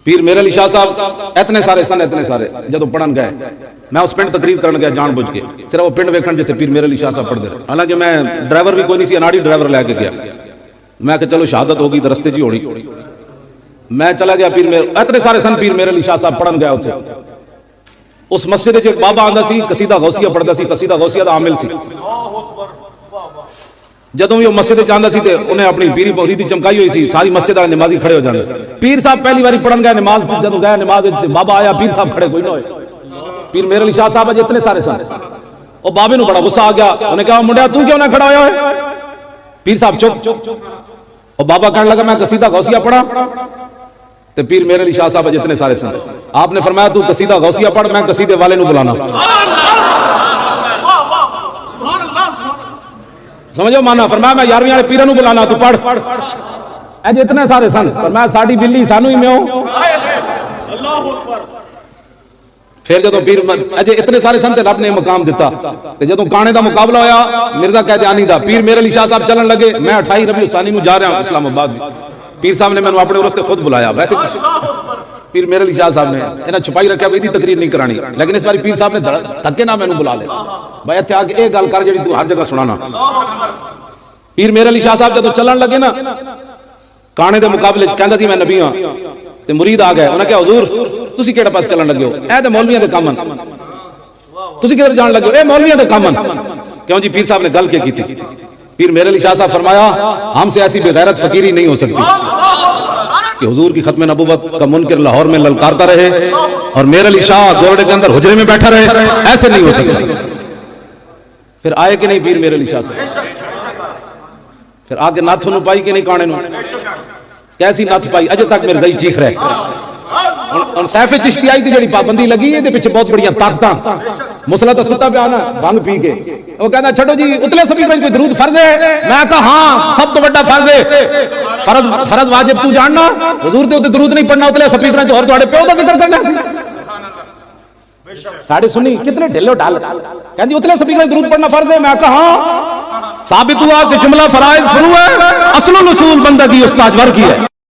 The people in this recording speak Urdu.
پیر میرے علی شاہ صاحب اتنے سارے سن، اتنے سارے جدو پڑھن گئے میں اس پنڈ تقریر کرن گیا جان بوجھ کے، صرف وہ پنڈ ویکھن جتے پیر میرے علی شاہ صاحب پڑھ دے، حالانکہ میں ڈرائیور بھی کوئی نہیں سی، اناڑی ڈرائیور لے کے گیا، میں کہ چلو شہادت ہوگی تو رستے جی ہونی، میں چلا گیا پیر میرے اتنے سارے سن پیر میرے علی شاہ صاحب پڑھن گیا اتنے، اس مسجد وچ ایک بابا آندا سی قصیدہ غوثیہ پڑھدا سی، قصیدہ غوثیہ دا عامل سی، جدوں بھی وہ مسجد وچ آندا سی تے انہیں اپنی پیری پوری چمکائی ہوئی سی، ساری مسجد والے نمازی کھڑے ہو جاندے، پیر صاحب پہلی باری پڑھن گئے نماز، جدوں گیا نماز بابا آیا پیر صاحب کھڑے کوئی نہ ہوئے، پیر میرے علی شاہ صاحب اج اتنے سارے سن، وہ بابے نو بڑا غصہ آ گیا، انہیں کہا منڈیا تو کیوں نہ کھڑا ہویا ہے؟ پیر صاحب چپ، اور بابا کہنے لگا میں قصیدہ غوثیہ پڑھا، تے پیر میرے علی شاہ صاحب اج اتنے سارے سن، آپ نے فرمایا تو قصیدہ غوثیہ پڑھ، میں قصیدے والے نو بلانا، سمجھو مانا، فرمایا میں یارویں والے پیروں بلانا تو پڑھ، اج اتنے سارے سن، فرمایا ساڈی بلی سانو ہی میو، پھر جدوں پیر اج اتنے سارے سن تے رب نے مقام دیتا، تے جدوں گانے دا مقابلہ ہویا مرزا قادیانی دا، پیر میرے علی شاہ صاحب چلن لگے، میں 28 ربیع الثانی نو جا رہا ہوں اسلام آباد، پیر صاحب نے مینوں اپنے عرس تے خود بلایا، ویسے پیر میرے علی شاہ صاحب نے انہاں چھپائی رکھیا بھی تقریر نہیں کرانی، لیکن اس باری پیر صاحب نے دھکے نہ مینوں بلا لے، بھائی اتھے آ کے اے گل کر جڑی تو ہر جگہ سنانا۔ پیر میرے علی شاہ صاحب جدوں چلن لگے نا گانے دے مقابلے چ کہندا سی میں نبی ہاں، تے مرید آ گئے، انہاں کہا حضور تسی کیڑے پاس چلن لگے ہو؟ اے تے مولویاں دے کام ہن، تسی کدھر جان لگے ہو؟ اے مولویاں دے کام ہن، کیوں جی؟ پیر صاحب نے گل کی تھی، پیر میرے علی شاہ صاحب فرمایا ہم سے ایسی بے غیرت فقیری نہیں ہو سکتی کہ حضور کی ختم نبوت کا منکر لاہور میں للکارتا رہے اور میرے علی شاہ گورڈے کے اندر حجرے میں بیٹھا رہے، ایسے نہیں ہو سکتا۔ پھر آئے کہ نہیں پیر میرے علی شاہ صاحب؟ پھر آگے ناتھ نو پائی کہ نہیں کانے نو؟ کیسی ناتھ پائی؟ اجے تک میرے زئی چیخ رہے، اور سیف چشتیائی دی جڑی پابندی لگی ہے دے پیچھے بہت بڑیاں طاقتاں، مسئلہ تو ستا پہ آنا بھنگ پی کے، وہ کہنا چھڑو جی اتلے سبھی میں کوئی درود فرض ہے؟ میں کہا ہاں سب تو بڑا فرض ہے، فرض واجب تو جاننا، حضور دے تے درود نہیں پڑھنا، اتلے سپیکراں تے اور تواڈے پیو دا ذکر کرنا ساڑھے سنی کتنے ڈھلو ڈال کہندی اتلے سپیکراں تے درود پڑھنا فرض ہے، میں کہا ہاں ثابت ہوا کہ جملہ فرائض فرو ہے، اصل و نصول بندہ کی استاج ور کی ہے۔